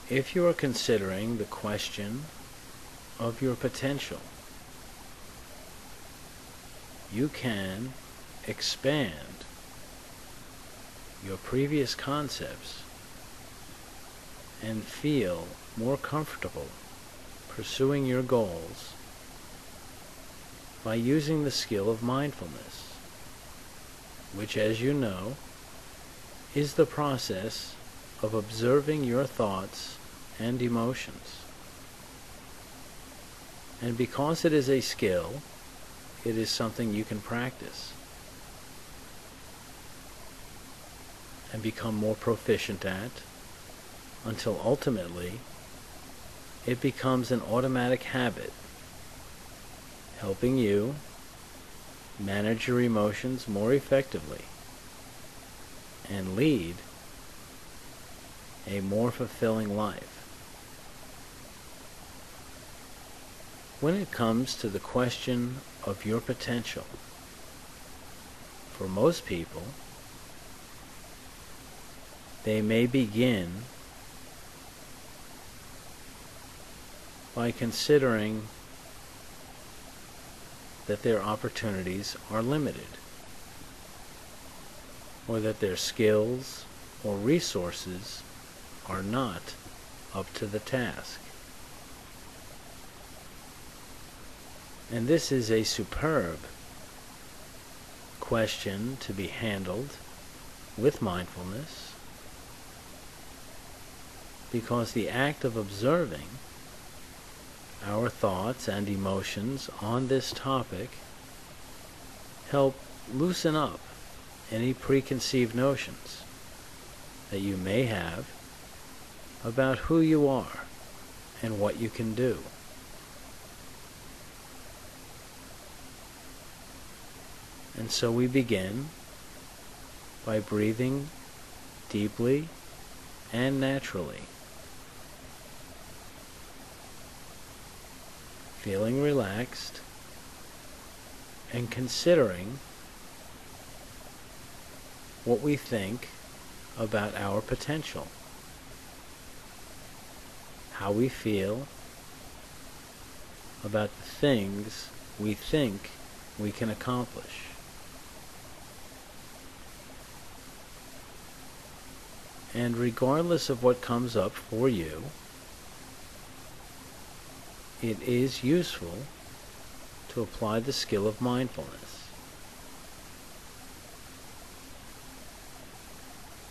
If you are considering the question of your potential, you can expand your previous concepts and feel more comfortable pursuing your goals by using the skill of mindfulness, which, as you know, is the process of observing your thoughts and emotions. And because it is a skill, it is something you can practice and become more proficient at until ultimately it becomes an automatic habit, helping you manage your emotions more effectively and lead a more fulfilling life. When it comes to the question of your potential, for most people, they may begin by considering that their opportunities are limited, or that their skills or resources are not up to the task. And this is a superb question to be handled with mindfulness, because the act of observing our thoughts and emotions on this topic help loosen up any preconceived notions that you may have about who you are and what you can do. And so we begin by breathing deeply and naturally, feeling relaxed and considering what we think about our potential, how we feel about the things we think we can accomplish. And regardless of what comes up for you, it is useful to apply the skill of mindfulness,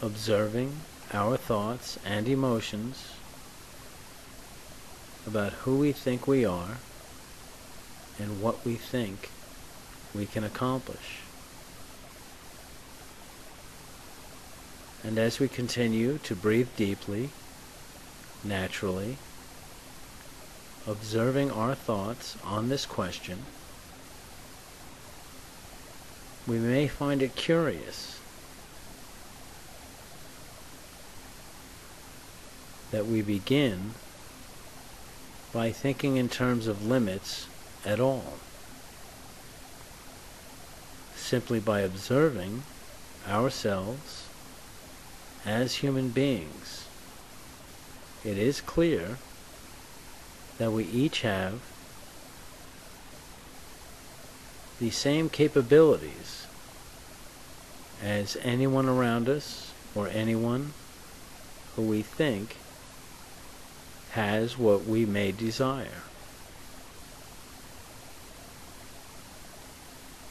observing our thoughts and emotions about who we think we are and what we think we can accomplish. And as we continue to breathe deeply, naturally, observing our thoughts on this question, we may find it curious that we begin by thinking in terms of limits at all, simply by observing ourselves as human beings. It is clear that we each have the same capabilities as anyone around us or anyone who we think has what we may desire.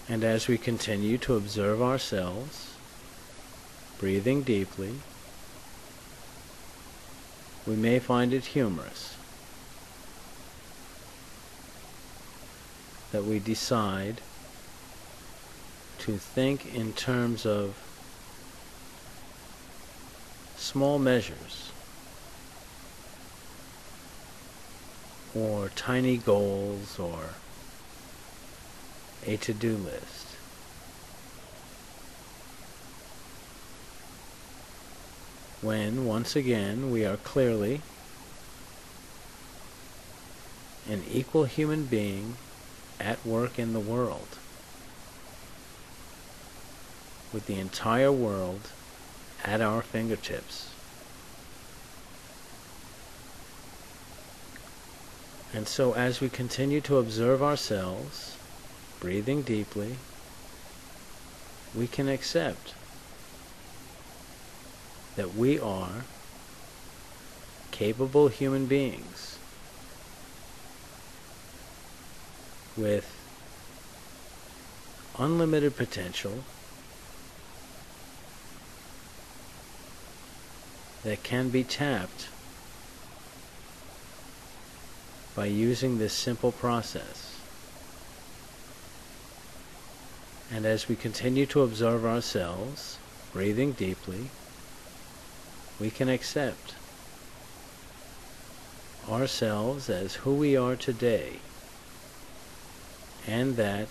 And as we continue to observe ourselves, breathing deeply, we may find it humorous that we decide to think in terms of small measures or tiny goals or a to-do list. When, once again, we are clearly an equal human being at work in the world, with the entire world at our fingertips. And so as we continue to observe ourselves, breathing deeply, we can accept that we are capable human beings with unlimited potential that can be tapped by using this simple process. And as we continue to observe ourselves, breathing deeply, we can accept ourselves as who we are today, and that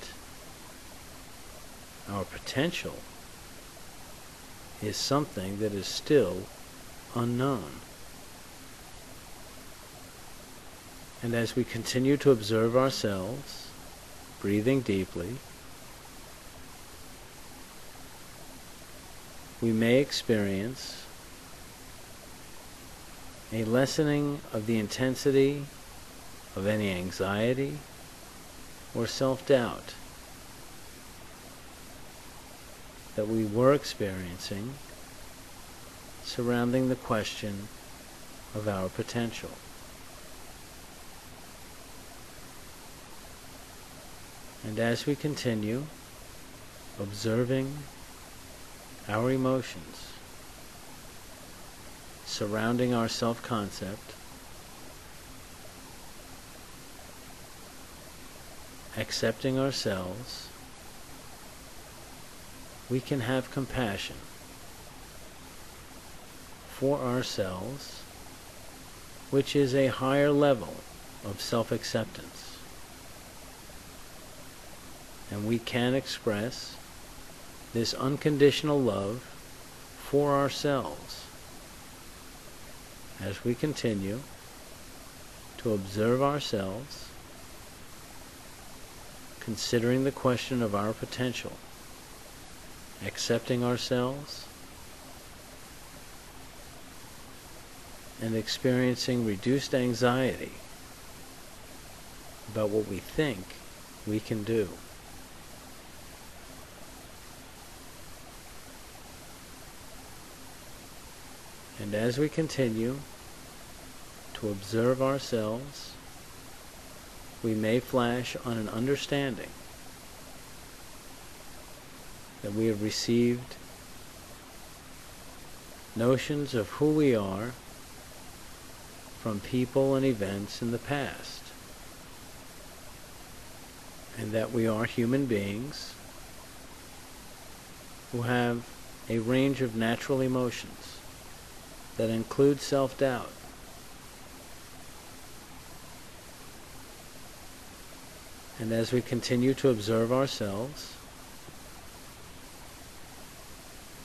our potential is something that is still unknown. And as we continue to observe ourselves, breathing deeply, we may experience a lessening of the intensity of any anxiety or self-doubt that we were experiencing surrounding the question of our potential. And as we continue observing our emotions surrounding our self-concept, accepting ourselves, we can have compassion for ourselves, which is a higher level of self-acceptance. And we can express this unconditional love for ourselves as we continue to observe ourselves, considering the question of our potential, accepting ourselves, and experiencing reduced anxiety about what we think we can do. And as we continue to observe ourselves, we may flash on an understanding that we have received notions of who we are from people and events in the past, and that we are human beings who have a range of natural emotions that include self-doubt. And as we continue to observe ourselves,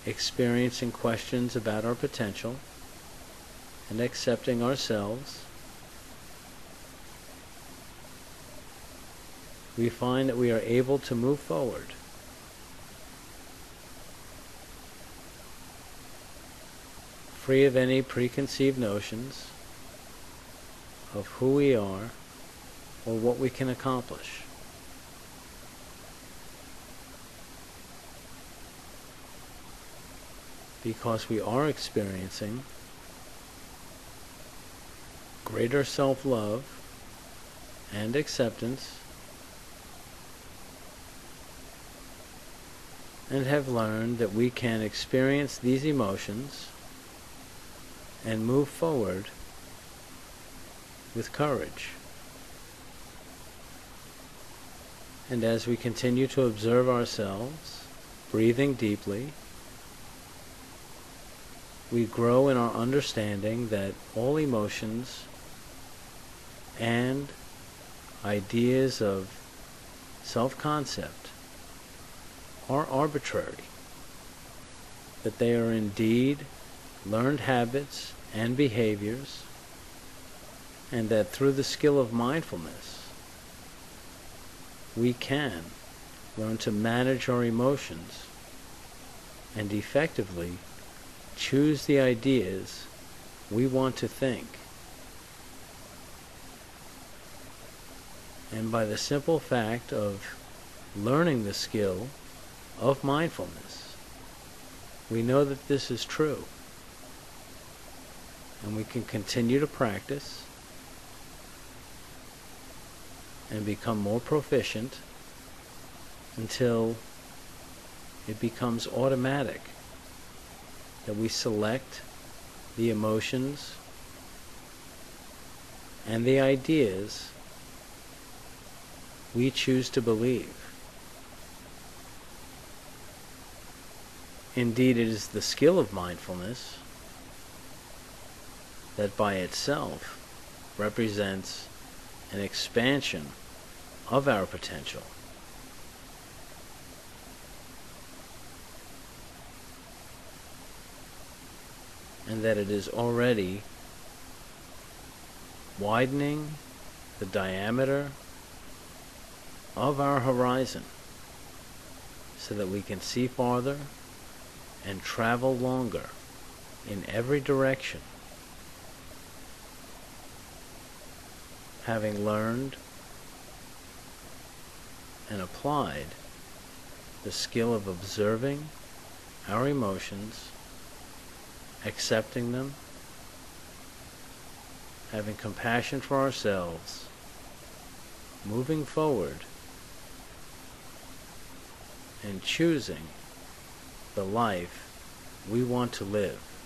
experiencing questions about our potential and accepting ourselves, we find that we are able to move forward free of any preconceived notions of who we are or what we can accomplish. Because we are experiencing greater self-love and acceptance, and have learned that we can experience these emotions and move forward with courage. And as we continue to observe ourselves, breathing deeply, we grow in our understanding that all emotions and ideas of self-concept are arbitrary, that they are indeed learned habits and behaviors, and that through the skill of mindfulness we can learn to manage our emotions and effectively choose the ideas we want to think. And by the simple fact of learning the skill of mindfulness, we know that this is true. And we can continue to practice and become more proficient until it becomes automatic that we select the emotions and the ideas we choose to believe. Indeed, it is the skill of mindfulness that by itself represents an expansion of our potential. And that it is already widening the diameter of our horizon so that we can see farther and travel longer in every direction, having learned and applied the skill of observing our emotions, accepting them, having compassion for ourselves, moving forward, and choosing the life we want to live.